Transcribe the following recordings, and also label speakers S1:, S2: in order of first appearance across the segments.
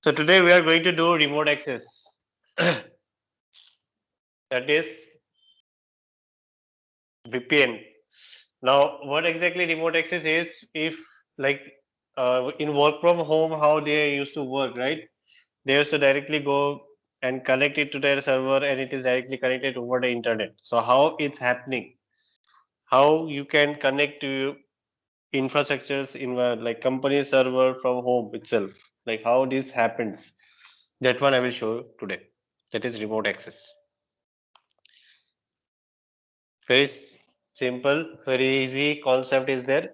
S1: So today we are going to do remote access. That is VPN. Now, what exactly remote access is? If like in work from home, how they used to work, right? They used to directly go and connect it to their server, and it is directly connected over the internet. So how it's happening? How you can connect to infrastructures in like company server from home itself? Like how this happens? That one I will show you today. That is remote access. Very simple, very easy concept is there.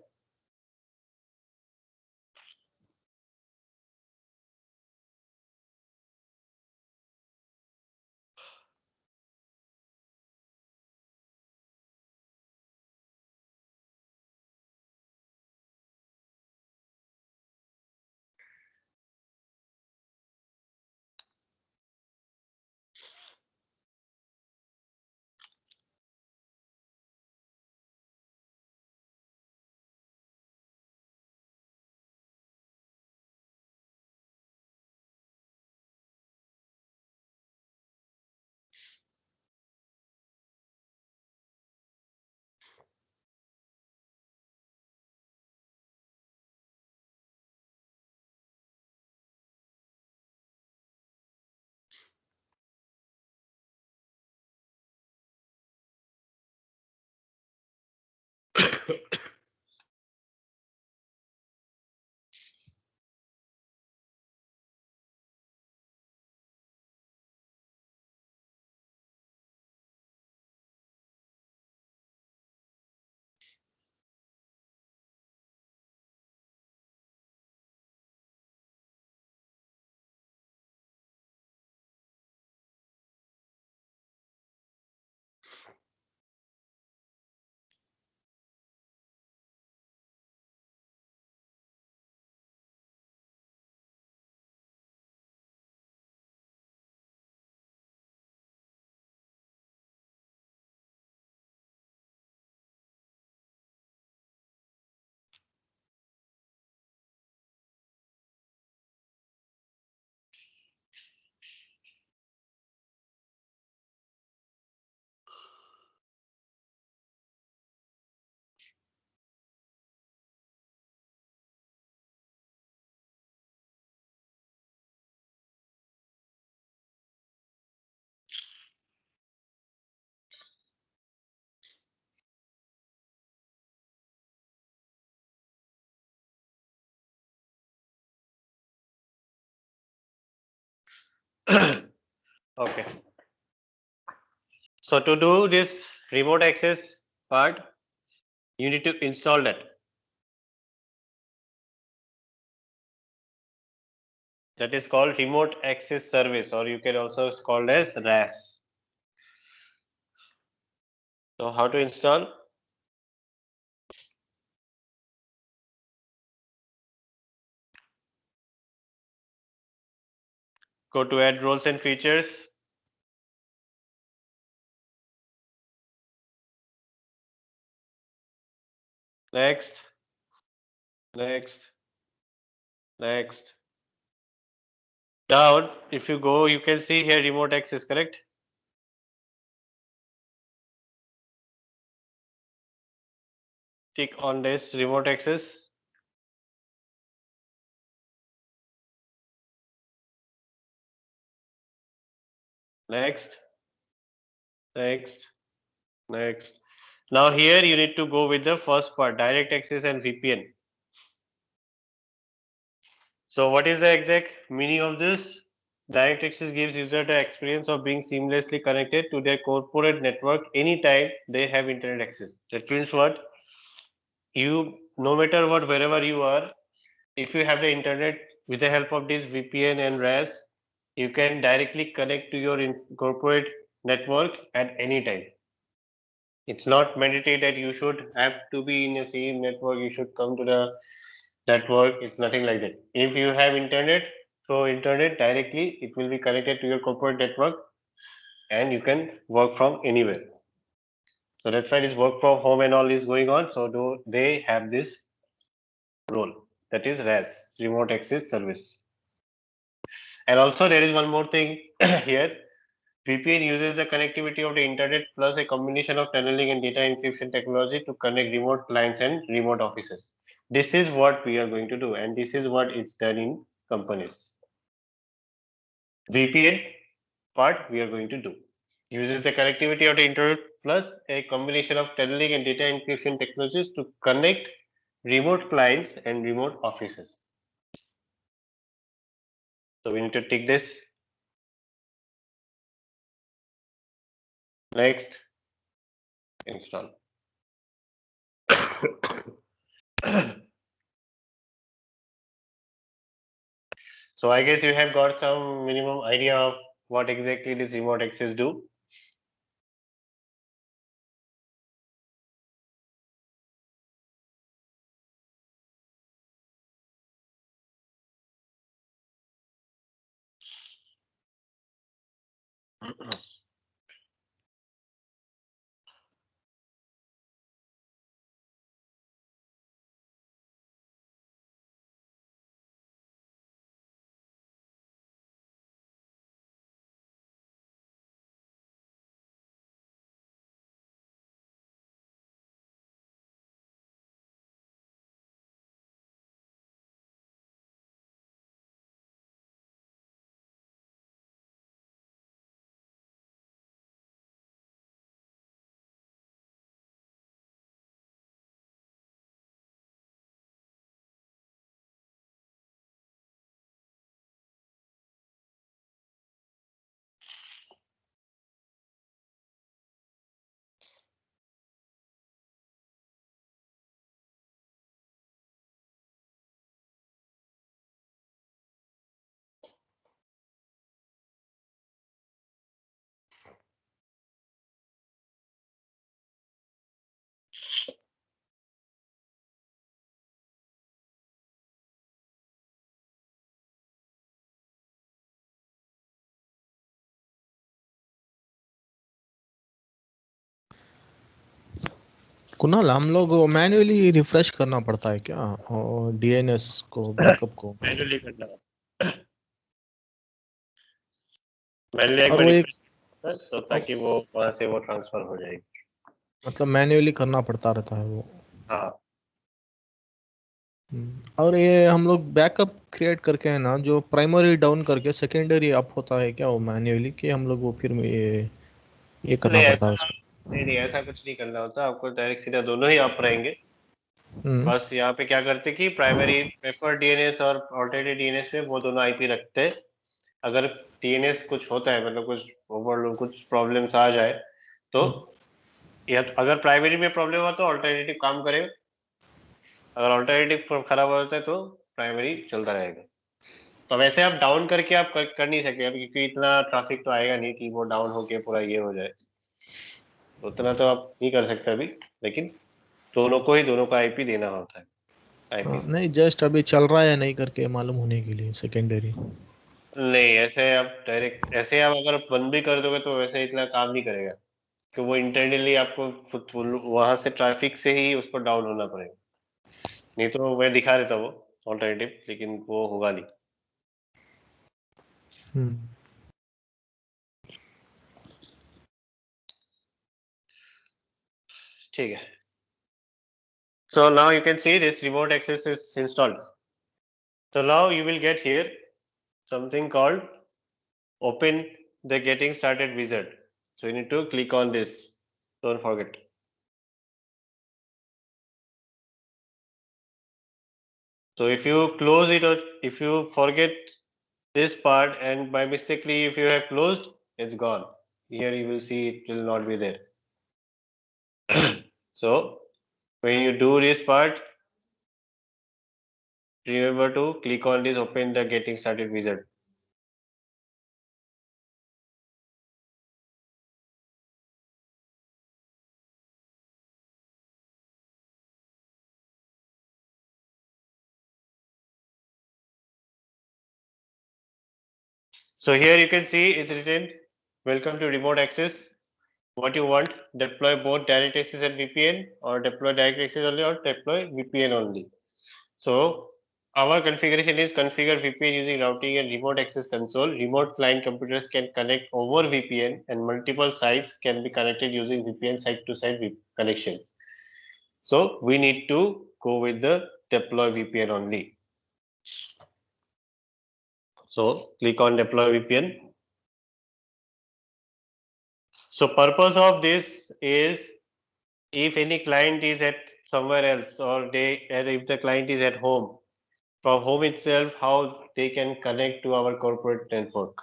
S1: Okay. So to do this remote access part, you need to install that. That is called remote access service, or you can also call as RAS. So how to install? Go to add roles and features. Next, next, next. Down, if you go, you can see here remote access, correct? Click on this remote access. Next, next, next. Now here you need to go with the first part, direct access and VPN. So what is the exact meaning of this? Direct access gives user the experience of being seamlessly connected to their corporate network anytime they have internet access. That means what? You, no matter what, wherever you are, if you have the internet with the help of this VPN and RAS, you can directly connect to your corporate network at any time. It's not mandatory that you should have to be in the same network, you should come to the network. It's nothing like that. If you have internet, through internet directly, it will be connected to your corporate network and you can work from anywhere. So that's why this work from home and all is going on. So do they have this role, that is RAS, remote access service. And also there is one more thing here. VPN uses the connectivity of the internet plus a combination of tunneling and data encryption technology to connect remote clients and remote offices. This is what we are going to do, and this is what is done in companies. VPN part we are going to do uses the connectivity of the internet plus a combination of tunneling and data encryption technologies to connect remote clients and remote offices. So we need to take this. Next, install. So I guess you have got some minimum idea of what exactly this remote access do.
S2: Kunal हम लोग manually refresh करना पड़ता है क्या और DNS को backup को
S1: manually करना मैंने एक
S2: और
S1: बार
S2: वो एक
S1: रिफ्रेश किया तो ताकि वो वहां से वो ट्रांसफर हो जाएगी।
S2: मतलब मैन्युअली करना पड़ता रहता है वो।
S1: हाँ
S2: और ये हम लोग बैकअप क्रिएट करके है ना जो प्राइमरी डाउन करके सेकेंडरी अप होता है क्या वो मैन्युअली कि हम लोग वो फिर ये करना
S1: नहीं
S2: पड़ता
S1: ऐसा
S2: है उसको।
S1: नहीं नहीं ऐसा कुछ नहीं करना होता आपको डायरेक्ट सीधा दोनों ही आप रहेंगे।
S2: हम्म,
S1: बस यहाँ पे क्या करते कि प्राइमरी प्रेफर्ड डीएनएस और ऑल्टरनेटिव डीएनएस में वो दोनों आईपी रखते हैं। अगर डीएनएस कुछ होता है मतलब कुछ ओवरलोड कुछ प्रॉब्लम्स आ जाए तो
S2: हम्म,
S1: या तो अगर प्राइमरी में प्रॉब्लम हुआ तो ऑल्टरनेटिव काम करेगा। अगर ऑल्टरनेटिव खराब हो जाता है तो प्राइमरी चलता रहेगा। तो वैसे आप डाउन करके आप कर नहीं सकते अभी क्योंकि इतना ट्रैफिक तो आएगा नहीं कि वो डाउन होके पूरा ये हो जाए। तो उतना तो आप नहीं कर सकते अभी लेकिन दोनों का आईपी देना होता है
S2: हाँ,
S1: आईपी।
S2: नहीं जस्ट अभी चल रहा है या नहीं करके मालूम होने के लिए सेकेंडरी।
S1: नहीं ऐसे आप डायरेक्ट ऐसे आप अगर बंद भी कर दोगे तो वैसे इतना काम नहीं करेगा कि वो इंटरनली आपको वहां से ट्रैफिक से ही उसको डाउन होना पड़ेगा। नहीं तो मैं दिखा देता वो ऑल्टरनेटिव लेकिन वो होगा नहीं।
S2: हम्म,
S1: ठीक है। So now you can see this remote access is installed. So now you will get here something called open the getting started wizard. So you need to click on this. Don't forget. So if you close it or if you forget this part and by mistakenly if you have closed, it's gone. Here you will see it will not be there. So when you do this part, remember to click on this open the getting started wizard. So here you can see it's written welcome to remote access. What you want, deploy both direct access and VPN or deploy direct access only or deploy VPN only. So Our configuration is configure VPN using routing and remote access console. Remote client computers can connect over VPN and multiple sites can be connected using VPN site-to-site connections. So we need to go with the deploy VPN only. So click on deploy VPN. So purpose of this is if any client is at somewhere else or if the client is at home, from home itself, how they can connect to our corporate network,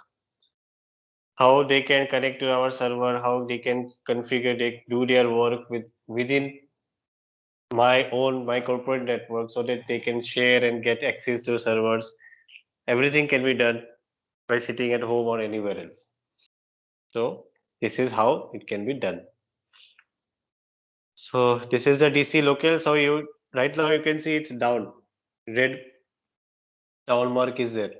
S1: how they can connect to our server, how they can configure, they do their work within my corporate network so that they can share and get access to servers. Everything can be done by sitting at home or anywhere else. So this is how it can be done. So this is the DC local. So you right now you can see it's down. Red down mark is there.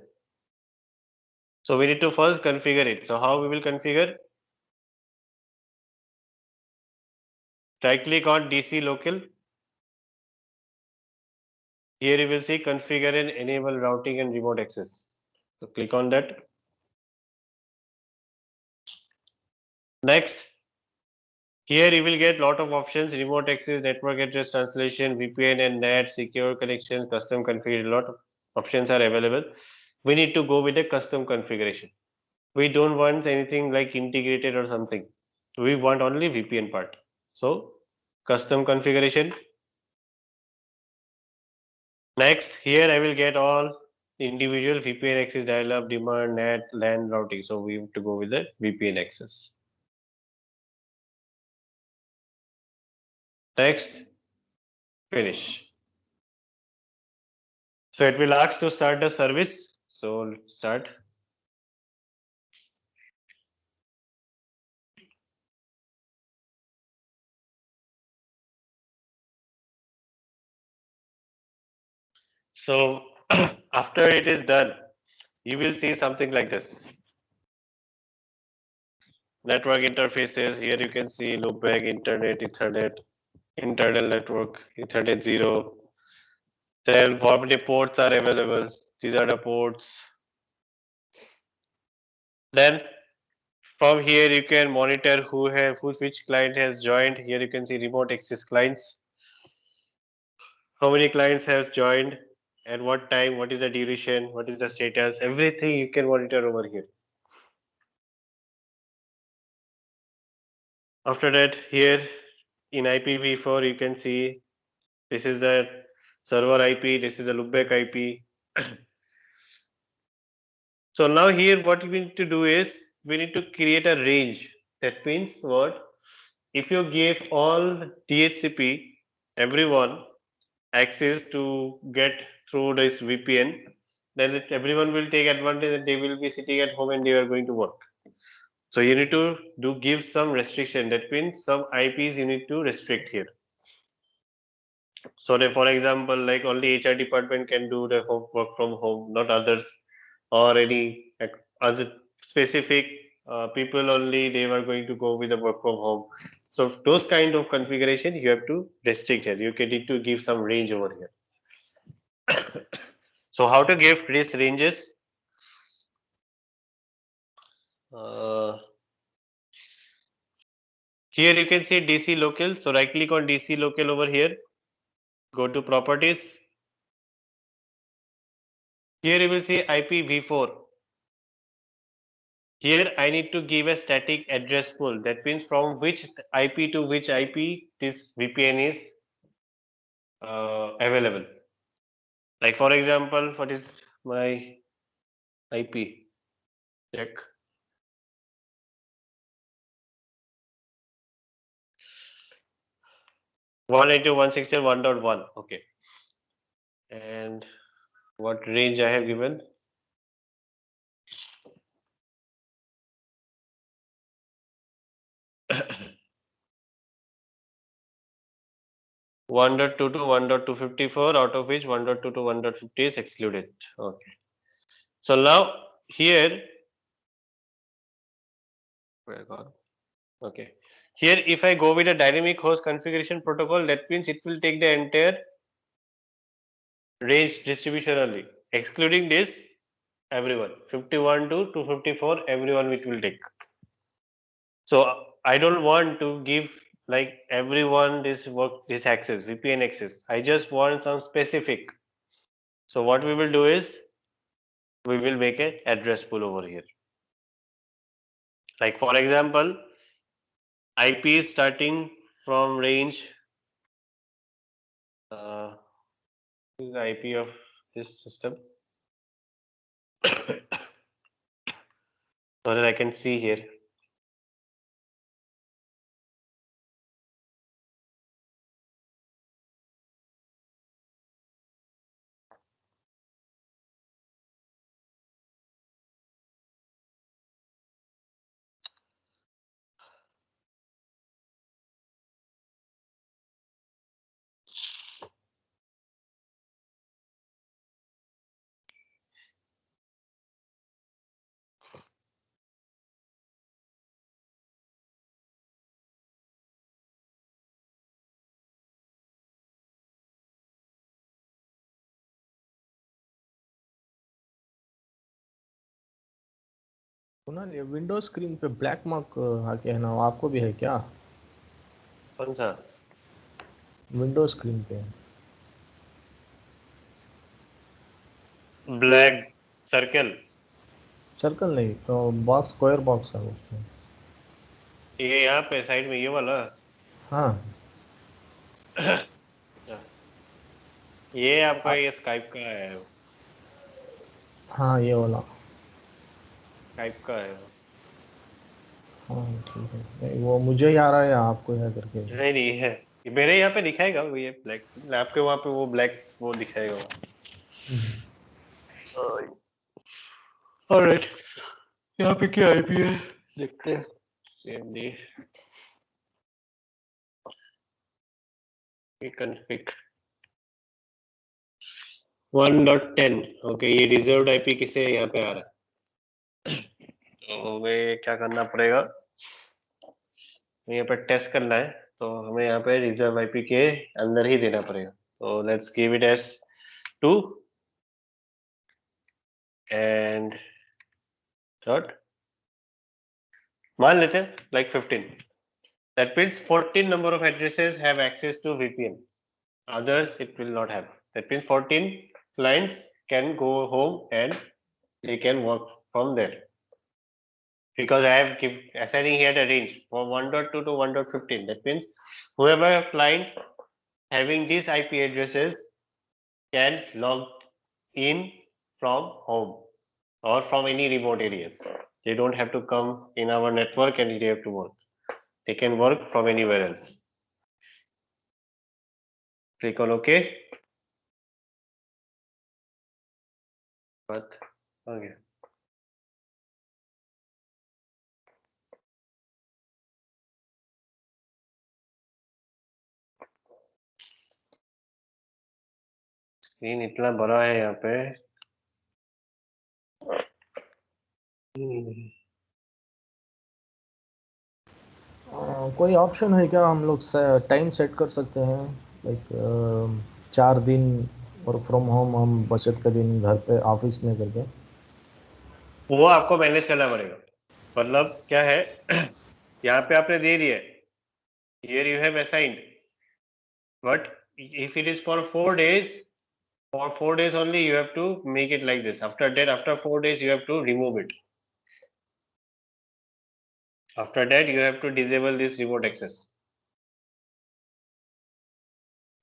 S1: So we need to first configure it. So how we will configure? Right click on DC local. Here you will see configure and enable routing and remote access. So click on that. Next, here you will get lot of options: remote access, network address translation, VPN and NAT, secure connections, custom configuration. A lot of options are available. We need to go with a custom configuration. We don't want anything like integrated or something. We want only VPN part. So custom configuration. Next, here I will get all individual VPN access, dial-up, demand, NAT, LAN routing. So we have to go with the VPN access. Next, finish. So it will ask to start the service. So start. So after it is done, you will see something like this. Network interfaces. Here you can see loopback, internet, Ethernet, internal network, Ethernet 0. Then how many ports are available? These are the ports. Then from here you can monitor which client has joined. Here you can see remote access clients. How many clients have joined, at what time, what is the duration, what is the status, everything you can monitor over here. After that, here in IPv4 you can see this is the server IP, this is the loopback IP. So now here what we need to do is we need to create a range. That means what? If you give all DHCP everyone access to get through this VPN, then everyone will take advantage and they will be sitting at home and they are going to work. So you need to give some restriction. That means some IPs you need to restrict here. So for example, like only HR department can do the work from home, not others, or any other specific people only they were going to go with the work from home. So those kind of configuration you have to restrict here. You can need to give some range over here. So how to give these ranges? Uh, Here you can see DC local. So right click on DC local over here. Go to properties. Here you will see IPv4. Here I need to give a static address pool. That means from which IP to which IP this VPN is available. Like for example, what is my IP? Check. One into 160.1.1. Okay. And what range I have given? 1.2 to 1.254, out of which 1.2 to 1.50 is excluded. Okay. So now here, where gone? Okay. Here, if I go with a dynamic host configuration protocol, that means it will take the entire range distribution only. Excluding this, everyone 51 to 254, everyone it will take. So I don't want to give like everyone this access, VPN access. I just want some specific. So what we will do is we will make an address pool over here. Like for example, IP is starting from range. This is the IP of this system. So that I can see here.
S2: Kunal, ये Windows screen पे black mark आके है ना, आपको भी है क्या?
S1: कौन सा?
S2: विंडोज स्क्रीन पे
S1: ब्लैक सर्कल?
S2: सर्कल नहीं तो बॉक्स, स्क्वायर बॉक्स है उसमें।
S1: ये यहाँ पे साइड में ये वाला।
S2: हाँ
S1: ये आपका ये स्काइप का है,
S2: हाँ ये वाला।
S1: स्काइप का है।
S2: हाँ ठीक है, नहीं वो मुझे ही आ रहा है, आपको है करके।
S1: नहीं नहीं है, ये मेरे यहाँ पे दिखाएगा वो, ये ब्लैक स्क्रीन आपके वहाँ पे वो ब्लैक वो दिखाएगा वो। ऑलराइट, यहाँ पे क्या आईपी है देखते हैं। CMD config 1.10। ओके, ये रिजर्व्ड आईपी किसे यहाँ पे आ रहा है? तो हमें क्या करना पड़ेगा, यहाँ पे टेस्ट करना है, तो हमें यहाँ पे रिजर्व आईपी के अंदर ही देना पड़ेगा। तो let's give it as 2 and dot, मान लेते हैं like 15। That means 14 number of addresses have access to VPN. Others it will not have. That means 14 clients can go home and they can work from there. Because I have assigning here the range from 1.2 to 1.15. That means whoever client having these IP addresses can log in from home or from any remote areas. They don't have to come in our network and they have to work. They can work from anywhere else. Click on OK. But okay. Screen इतना बड़ा है यहाँ पे।
S2: कोई option है क्या, हम लोग टाइम सेट कर सकते हैं, लाइक 4 दिन वर्क फ्रॉम होम, हम बचत का दिन घर पे ऑफिस में करके?
S1: वो आपको मैनेज करना पड़ेगा। मतलब क्या है, यहाँ पे आपने दे दिया है, here you have assigned, but if it is for 4 days, for 4 days only you have to make it like this. After that, after 4 days you have to remove it. After that you have to disable this remote access.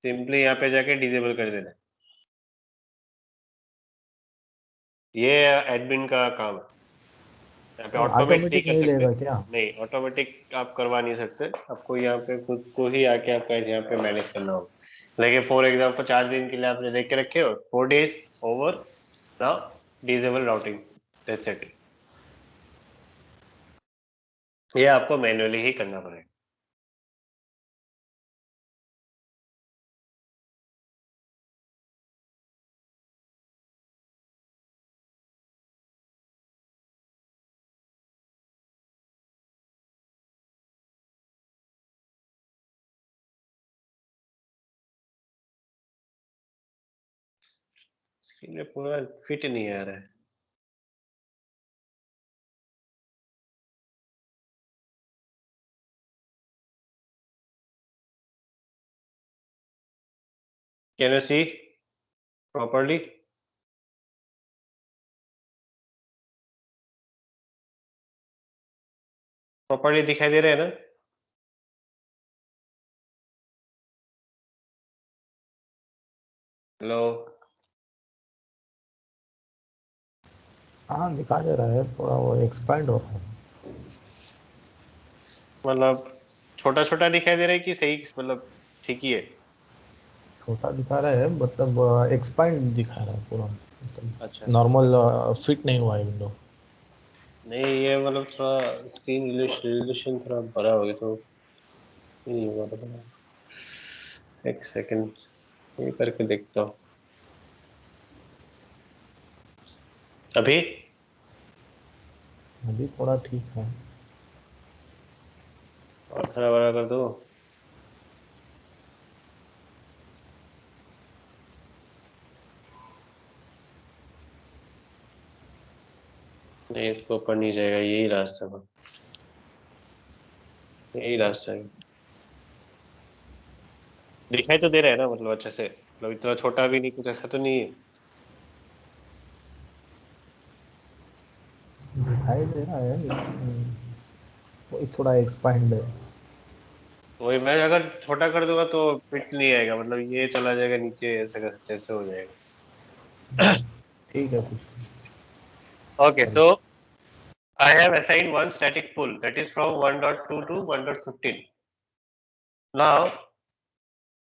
S1: Simply यहाँ पे जाके disable कर देना। ये admin का काम है, यहाँ पे ऑटोमेट नहीं
S2: ऑटोमेटिक
S1: कर
S2: नहीं
S1: सकते।
S2: लेगा क्या?
S1: नहीं, ऑटोमेटिक आप करवा नहीं सकते, आपको यहाँ पे खुद को ही आके आपका यहाँ पे मैनेज करना होगा। लेकिन फॉर एग्जाम्पल 4 दिन के लिए आपने देख के रखे हो, 4 days over, now disable routing, that's it. ये आपको मैन्युअली ही करना पड़ेगा। इनमें पूरा फिट नहीं आ रहा है। Can you see properly? Properly दिखाई दे रहा है ना? हेलो।
S2: हाँ दिखा दे रहा है, थोड़ा वो एक्सपैंड हो रहा है।
S1: मतलब छोटा छोटा दिखाई दे रहा है कि सही, मतलब ठीक ही है?
S2: छोटा दिखा रहा है, मतलब एक्सपैंड दिखा रहा है पूरा,
S1: अच्छा।
S2: मतलब नॉर्मल फिट नहीं हुआ है विंडो।
S1: नहीं, ये मतलब थोड़ा स्क्रीन रिजोल्यूशन थोड़ा बड़ा हो गया तो ये नहीं हुआ था। एक सेकंड, ये करके देखता हूँ। अभी
S2: अभी थोड़ा ठीक है।
S1: और थोड़ा बड़ा कर दो। नहीं, इसको ऊपर नहीं जाएगा, यही रास्ता था, यही रास्ता है। दिखाई तो दे रहा है ना, मतलब अच्छे से, मतलब इतना छोटा भी नहीं, कुछ ऐसा तो नहीं है।
S2: दिखाई दे रहा है लेकिन वही थोड़ा एक्सपैंड है।
S1: वही, मैं अगर छोटा कर दूंगा तो फिट नहीं आएगा, मतलब ये चला जाएगा नीचे, ऐसे ऐसे हो जाएगा।
S2: ठीक है कुछ
S1: Okay,
S2: चल।
S1: so I have assigned one static pool that is from 1.2 to 1.15. Now,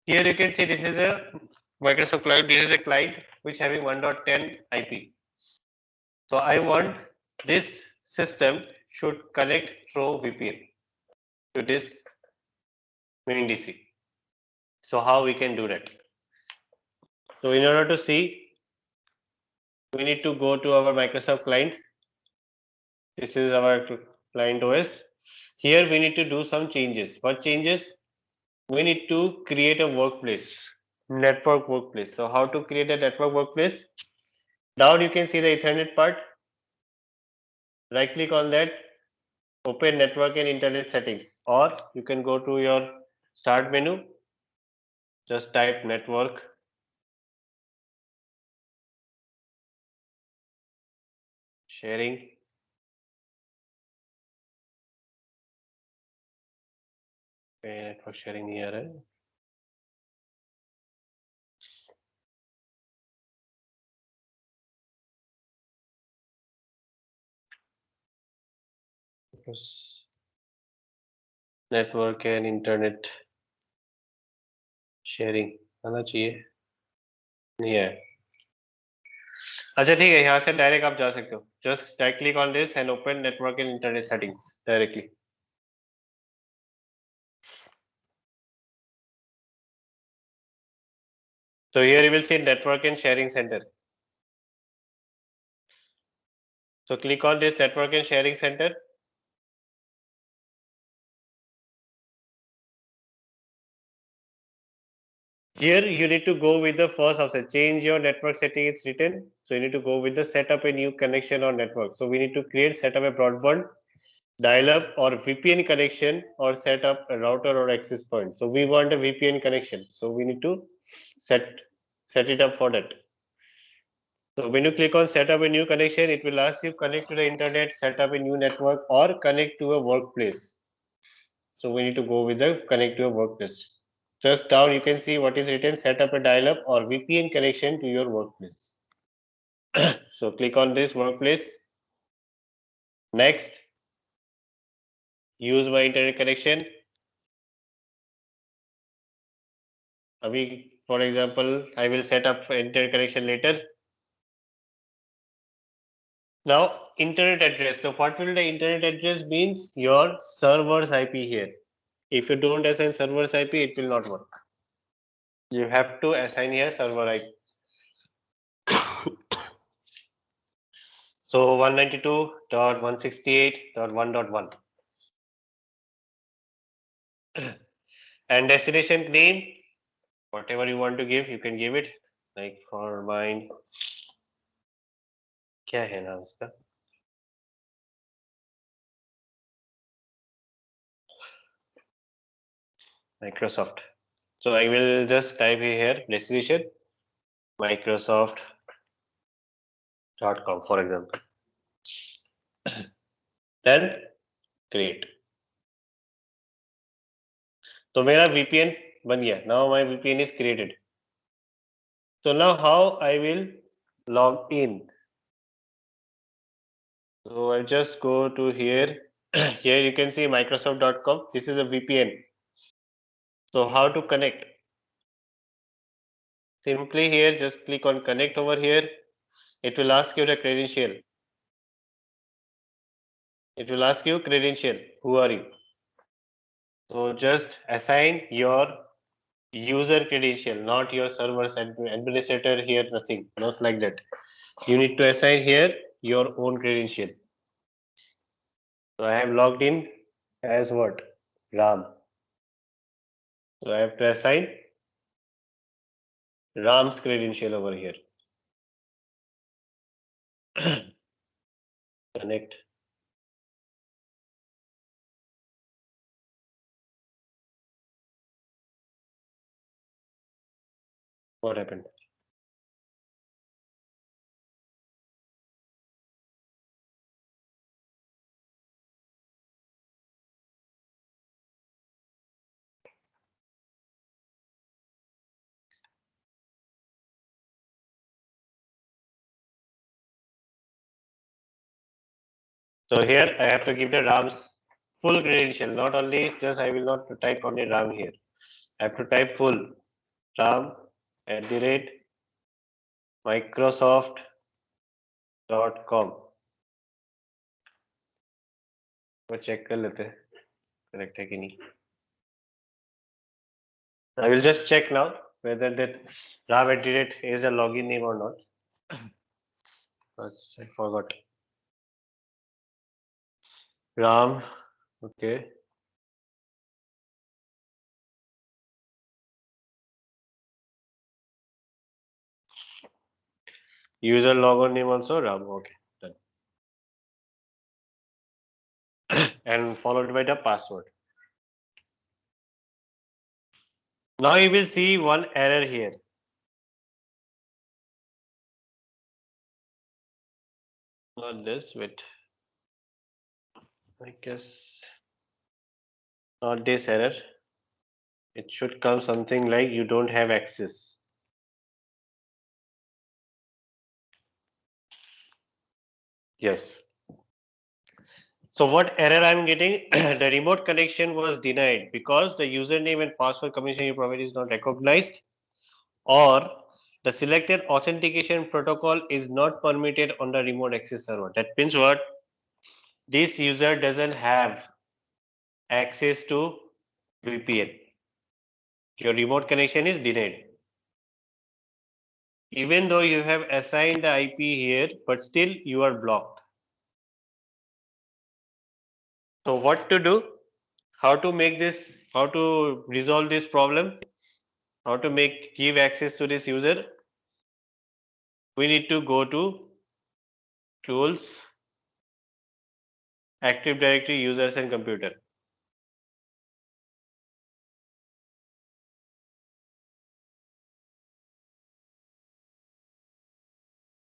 S1: here you can see this is a Microsoft client. This is a client which having 1.10 IP. So I want this system should connect through VPN to this main DC. So how we can do that? So in order to see, we need to go to our Microsoft client. This is our client OS. Here we need to do some changes. What changes? We need to create a workplace, network workplace. So how to create a network workplace? Down you can see the Ethernet part. Right click on that, open network and internet settings, or you can go to your start menu, just type network, sharing. Network sharing नहीं आ रहा है। Network and internet sharing आना चाहिए, नहीं है। अच्छा ठीक है, यहाँ से डायरेक्ट आप जा सकते हो। Just right click on this and open network and internet settings directly. So here you will see network and sharing center. So click on this network and sharing center. Here you need to go with the first option, change your network setting, it's written. So you need to go with the set up a new connection or network. So we need to set up a broadband, dial up or VPN connection, or set up a router or access point. So we want a VPN connection. So we need to set it up for that. So when you click on set up a new connection, it will ask you connect to the internet, set up a new network, or connect to a workplace. So we need to go with the connect to a workplace. Just down you can see what is written, set up a dial-up or VPN connection to your workplace. So click on this workplace. Next, use my internet connection. For example, I will set up internet connection later. Now, internet address. So what will the internet address means? Your server's IP here. If you don't assign server's IP, it will not work. You have to assign here server IP. So 192.168.1.1. And destination name, whatever you want to give, you can give it. Like for mine, क्या है नाम इसका? Microsoft. So I will just type here destination Microsoft.com for example. Then create. तो मेरा VPN बन गया. Now my VPN is created. So now how I will log in? So I'll just go to here. Here you can see Microsoft.com. This is a VPN. So how to connect? Simply here, just click on connect over here. It will ask you the credential. It will ask you credential. Who are you? So just assign your user credential, not your server's administrator here, nothing, not like that. You need to assign here your own credential. So I have logged in as what? Ram. So I have to assign Ram's credential over here. Connect. What happened? So here I have to give the Ram's full credential, not only just I will not type only Ram here. I have to type full Ram @ Microsoft.com. वो check कर लेते हैं correct है कि नहीं. I will just check now whether that Ram @ is a login name or not. I forgot. Ram. Okay. User logon name also Ram. Okay. Done. And followed by the password. Now you will see one error here. Not this, wait. I guess not this error. It should come something like you don't have access. Yes. So what error I'm getting? The remote connection was denied because the username and password combination you provide is not recognized, or the selected authentication protocol is not permitted on the remote access server. That means what? This user doesn't have access to VPN. Your remote connection is denied. Even though you have assigned the IP here, but still you are blocked. So what to do? How to make this? How to resolve this problem? How to give access to this user? We need to go to Tools, Active Directory, Users and Computer.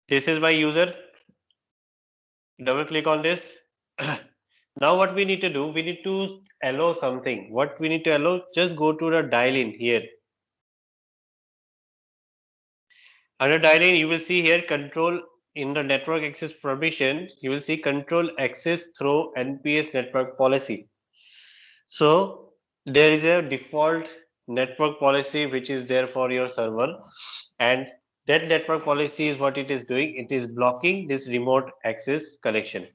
S1: This is my user. Double click on this. Now what we need to do? We need to allow something. What we need to allow? Just go to the dial in here. Under dial in, you will see here control in the network access permission. You will see control access through NPS network policy. So there is a default network policy which is there for your server, and that network policy is what it is doing. It is blocking this remote access connection.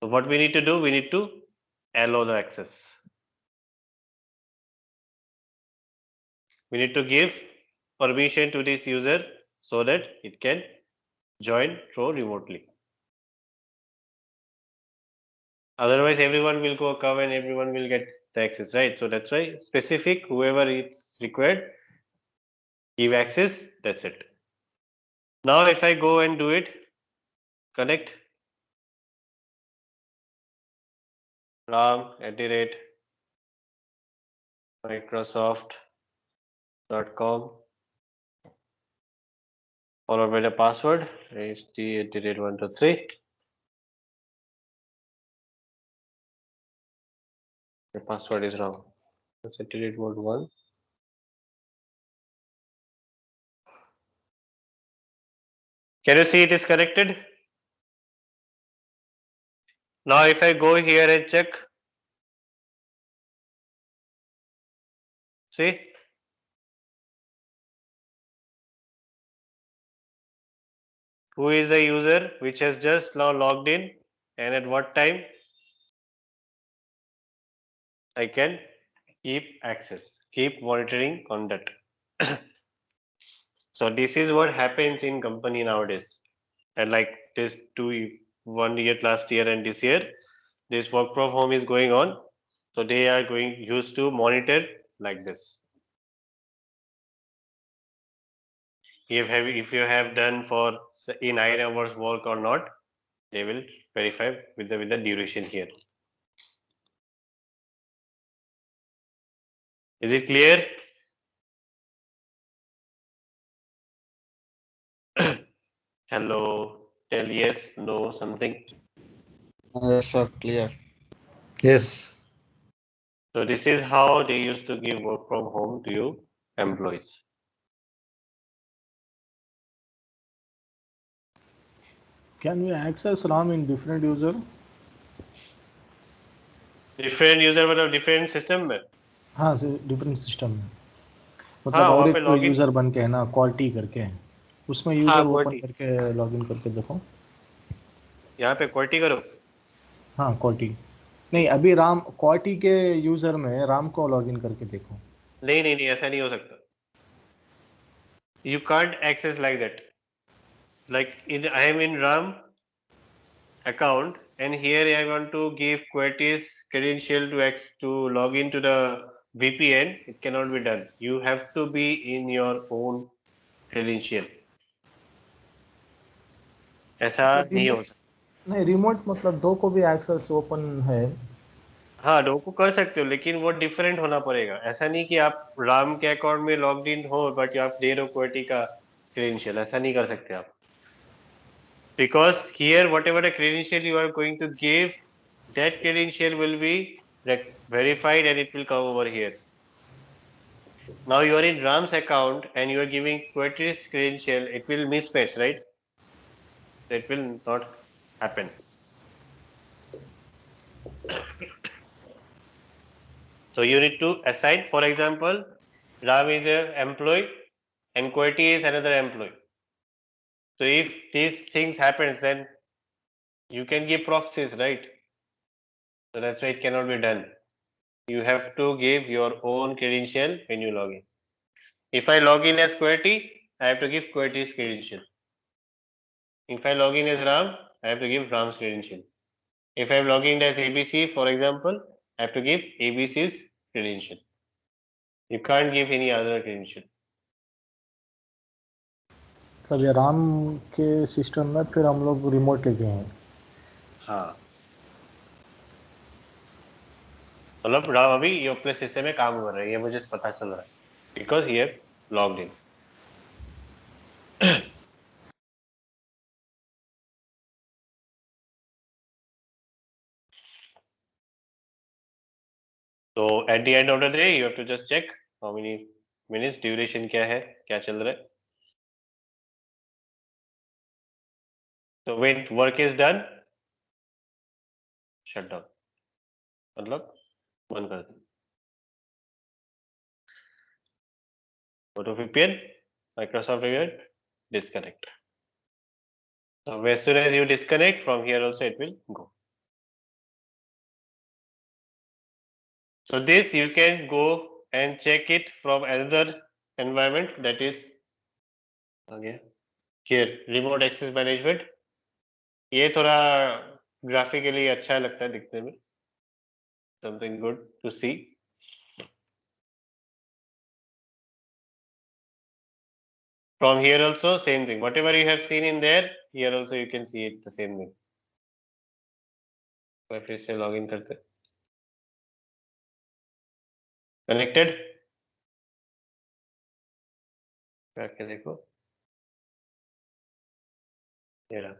S1: So what we need to do? We need to allow the access. We need to give permission to this user so that it can join through remotely. Otherwise, everyone will come and everyone will get the access, right? So that's why specific, whoever it's required, give access. That's it. Now if I go and do it, connect ram@microsoft.com followed by the password ht@123. The password is wrong. Let's iterate mode 1. Can you see it is connected? Now if I go here and check, see, who is the user which has just now logged in and at what time I can keep access, keep monitoring on that. So this is what happens in company nowadays. And like this 1 year last year and this year, this work from home is going on. So they are going used to monitor like this. If you have done for in 9 hours work or not, they will verify with the duration here. Is it clear? Hello, tell yes, no, something.
S3: Yes, sir, clear.
S2: Yes.
S1: So this is how they used to give work from home to you employees.
S2: Can we access RAM in different user?
S1: Different user मतलब different system में.
S2: हाँ, different system में, मतलब
S1: हाँ
S2: और
S1: वहाँ
S2: एक
S1: पे
S2: कोई
S1: लॉगिन.
S2: यूजर बन के है ना, क्वालिटी करके, उसमें
S1: हाँ
S2: यूजर ओपन
S1: क्वालिटी.
S2: करके लॉगिन करके देखो।
S1: यहाँ पे क्वालिटी करो.
S2: हाँ क्वालिटी नहीं, अभी राम क्वालिटी के यूजर में राम को लॉगिन करके देखो।
S1: नहीं नहीं नहीं ऐसा नहीं हो सकता. You can't access like that. Like I am in RAM account and here I want to give Quetis credential to log into the VPN. It cannot be done. You have to be in your own credential. ऐसा नहीं हो सकता.
S2: नहीं, remote मतलब दो को भी access open है।
S1: हाँ दो को कर सकते हो लेकिन वो डिफरेंट होना पड़ेगा. ऐसा नहीं कि आप राम के अकाउंट में लॉग्ड इन हो बट आप दे रहे हो क्वेटी का क्रेडेंशियल. ऐसा नहीं कर सकते आप. Because here whatever the credential you are going to give, that credential will be verified and it will come over here. Now you are in Ram's account and you are giving Quetis credential, it will mismatch, right? That will not happen. So you need to assign, for example, Ram is an employee and Quetti is another employee. So if these things happens, then you can give proxies, right? So that's why it cannot be done. You have to give your own credential when you log in. If I log in as QWERTY, I have to give QWERTY's credential. If I log in as Ram, I have to give Ram's credential. If I am logging in as ABC, for example, I have to give ABC's credential. You can't give any other credential.
S2: मतलब ये राम के system में फिर हम लोग remote लेके हैं।
S1: हाँ मतलब राम अभी ये अपने सिस्टम में काम कर रहे हैं, ये मुझे पता चल रहा है बिकॉज ये लॉग्ड इन. तो at the end of the day you have to just check how many minutes duration क्या है, क्या चल रहा है. So when work is done, shut down, मतलब बंद कर दो. Go to VPN, Microsoft VPN, disconnect. So as soon as you disconnect from here also it will go. So this you can go and check it from another environment, that is okay here remote access management. ये थोड़ा graphically अच्छा लगता है दिखने में, something good to see. . From here also same thing. Whatever you have seen in there, here also you can see it the same thing. मैं फिर से login करते. Connected? करके देखो. ये रहा.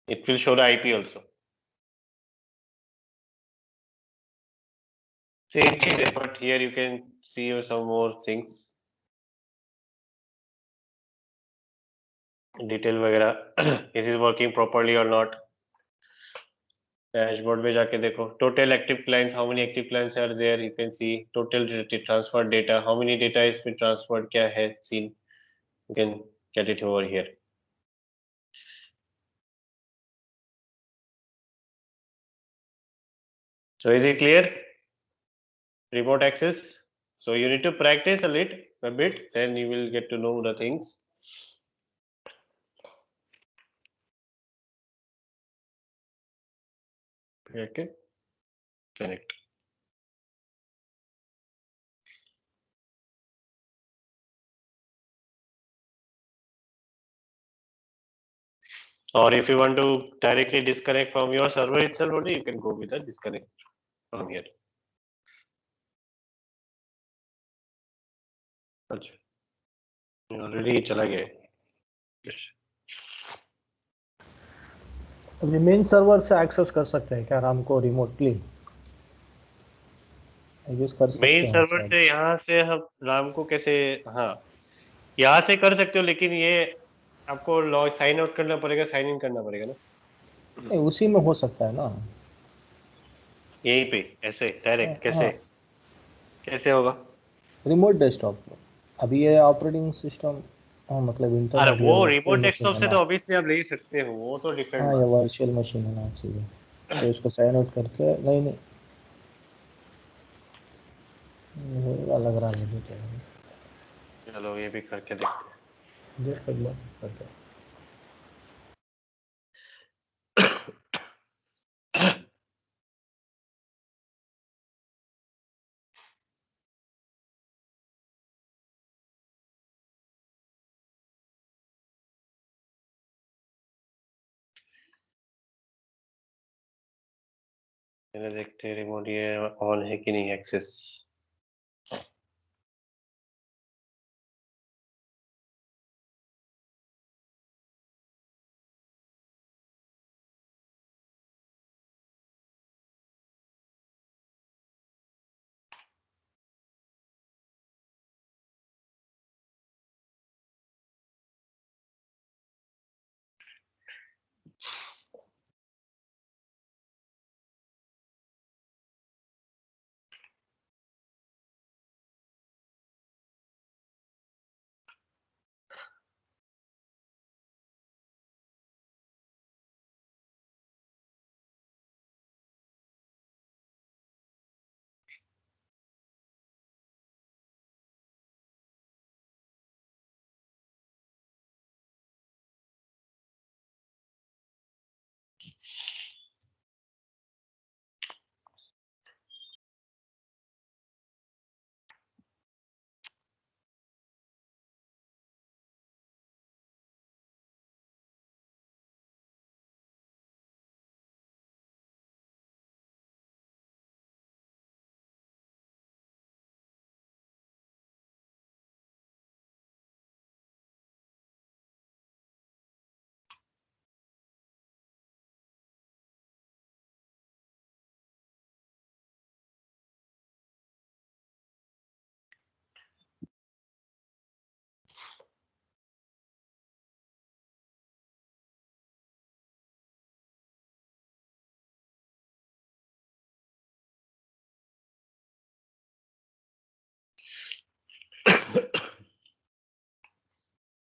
S1: It will show the IP also. Same thing, but here you can see some more things. Detail वगैरह. It is working properly or not. Dashboard में जाके देखो total active clients, how many active clients are there, you can see total transfer data, how many data is been transferred, क्या है scene, you can get it over here. So is it clear? Remote access. So you need to practice a bit, then you will get to know the things. Okay. Connect. Or if you want to directly disconnect from your server itself only, you can go with a disconnect from here. अच्छा already चला गया.
S2: अभी main server से access कर सकते हैं क्या राम को रिमोटली? आई गेस कर सकते हैं.
S1: मेन सर्वर से यहाँ से हम राम को कैसे, हाँ यहाँ से कर सकते हो, लेकिन ये आपको लॉग साइन आउट करना पड़ेगा, साइन इन करना पड़ेगा ना.
S2: नहीं, उसी में हो सकता है ना
S1: यहीं पे ऐसे डायरेक्ट कैसे,
S2: हाँ.
S1: कैसे होगा?
S2: Remote desktop. अभी ये ऑपरेटिंग सिस्टम मतलब
S1: अरे
S2: इंटरनेट
S1: वो रिमोट डेस्कटॉप से तो ऑब्वियसली आप ले ही सकते हो, वो तो डिफरेंट
S2: हाँ,
S1: बात
S2: ये
S1: है.
S2: वर्चुअल मशीन है ना चाहिए, तो इसको साइन आउट करके नहीं होगा लग रहा है मुझे.
S1: चलो ये भी करके देखते हैं.
S2: देख कर लो करके.
S1: मैंने देखते हैं रिमोट ये ऑन है कि नहीं एक्सेस.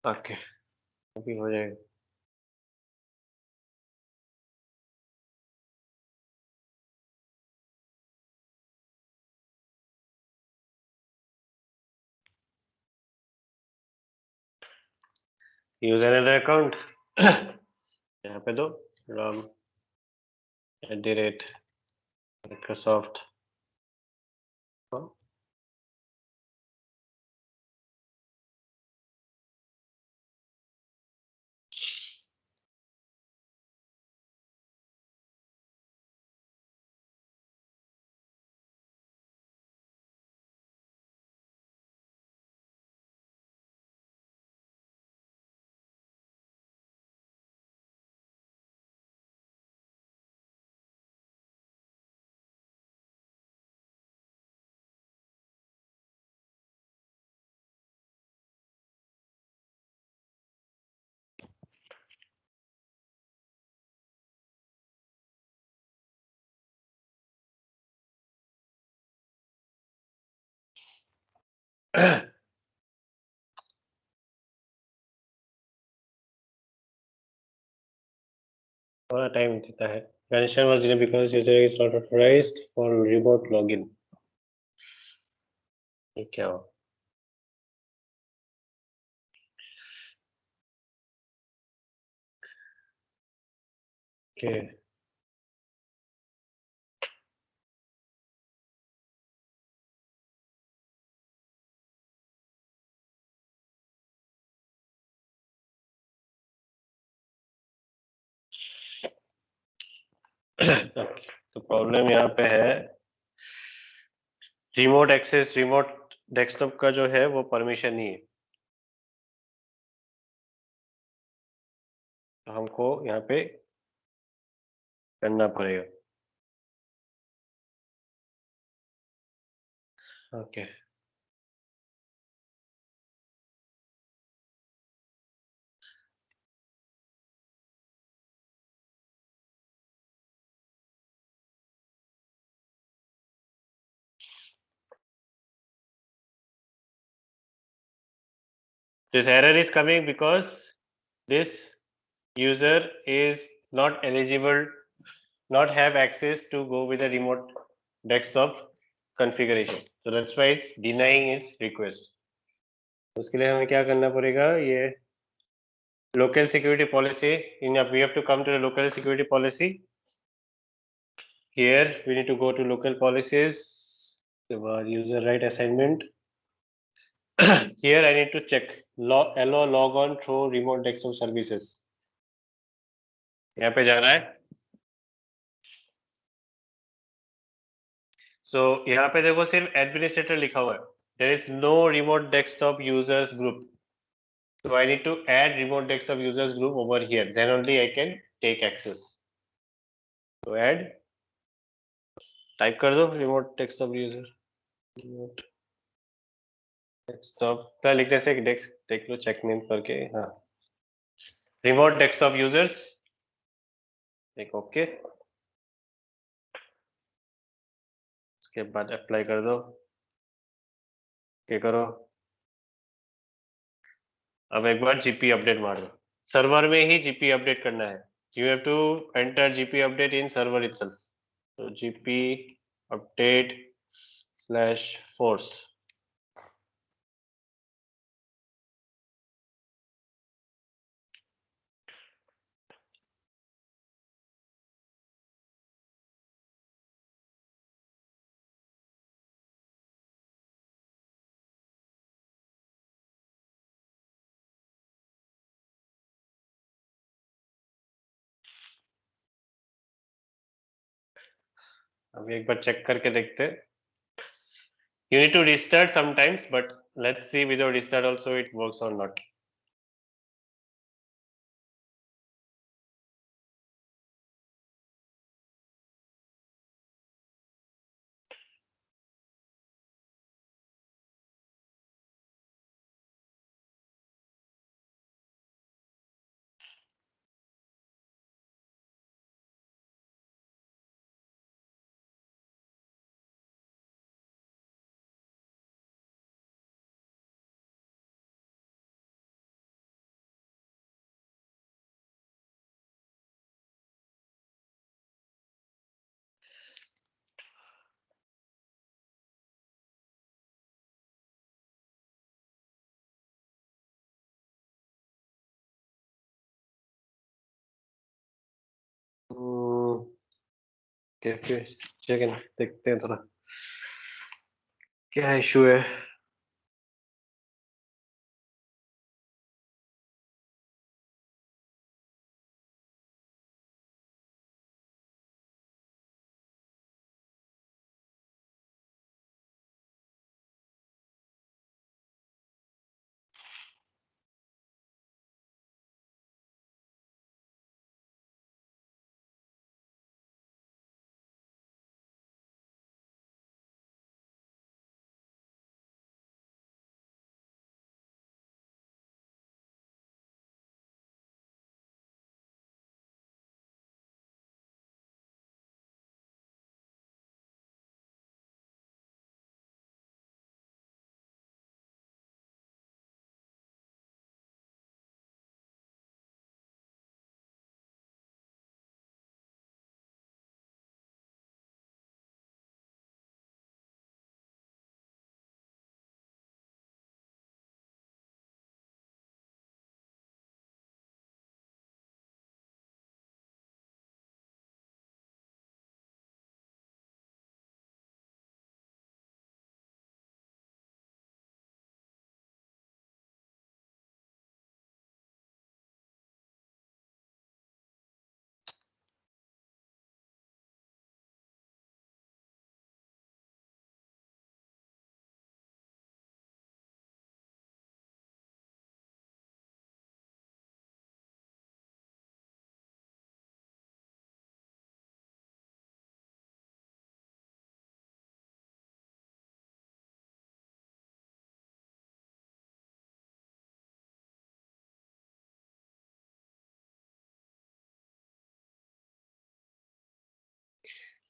S1: ओके अभी हो जाएगा. Use another account. यहाँ पे दो राम @Microsoft. थोड़ा टाइम देता है. Connection was delayed because user is not authorized for remote login. ये क्या हो? Okay. तो प्रॉब्लम यहाँ पे है, रिमोट एक्सेस रिमोट डेस्कटॉप का जो है वो परमिशन नहीं है. तो हमको यहाँ पे करना पड़ेगा. Okay. This error is coming because this user is not eligible, not have access to go with the remote desktop configuration. So that's why it's denying its request. उसके लिए हमें क्या करना पड़ेगा, ये local security policy, we have to come to the local security policy. Here we need to go to local policies, user right assignment. Here I need to check allow log on through remote desktop services. यहाँ पे जाना है. So यहाँ पे देखो सिर्फ administrator लिखा हुआ है. There is no remote desktop users group. So I need to add remote desktop users group over here. Then only I can take access. So add. Type कर दो remote desktop user. Remote desktop. क्या लिखने से desk देख लो check name करके. हाँ. Remote desktop users. एक okay. इसके बाद अप्लाई कर दो. क्या करो. अब एक बार जीपी अपडेट मार दो. सर्वर में ही जीपी अपडेट करना है. You have to enter GP update in server itself. So GP update /force. अभी एक बार चेक करके देखते हैं. You need to restart sometimes, but let's see without restart also it works or not. Cafe check देखते हैं थोड़ा क्या issue है.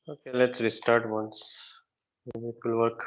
S1: Okay, let's restart once. Maybe it will work.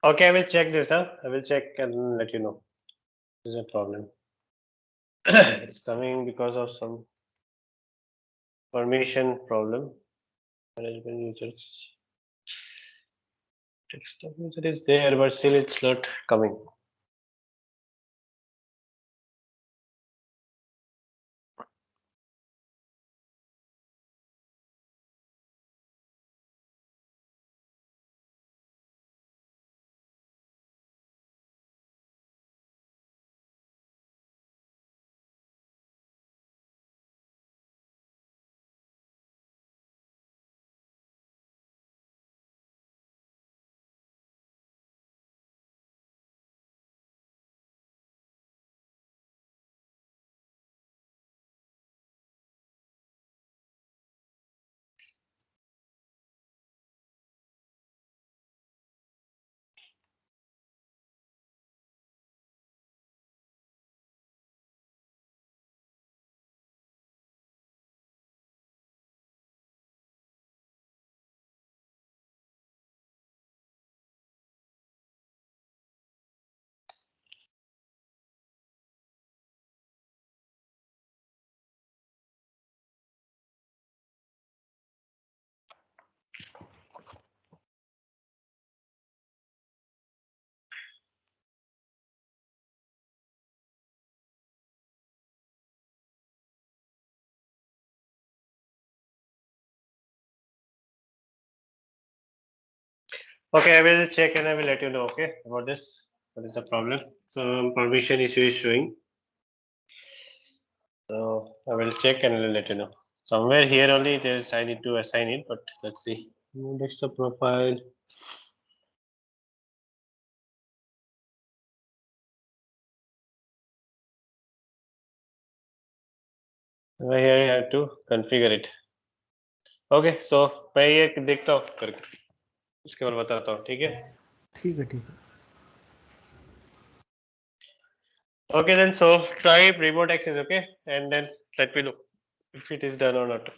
S1: Okay, I will check this. I will check and let you know. There's a problem. It's coming because of some permission problem. Management users. Text of user is there, but still it's not coming. Okay, I will check and I will let you know. Okay, about this. What is the problem? So permission issue is showing. So I will check and I will let you know. Somewhere here only it is. I need to assign it, but let's see. Desktop profile. Here you have to configure it. Okay, so मैं ये देखता हूँ करके उसके बाद बताता हूँ. ठीक है?
S2: ठीक है ठीक है.
S1: Okay, then so try remote access. Okay, and then let me know if it is done or not.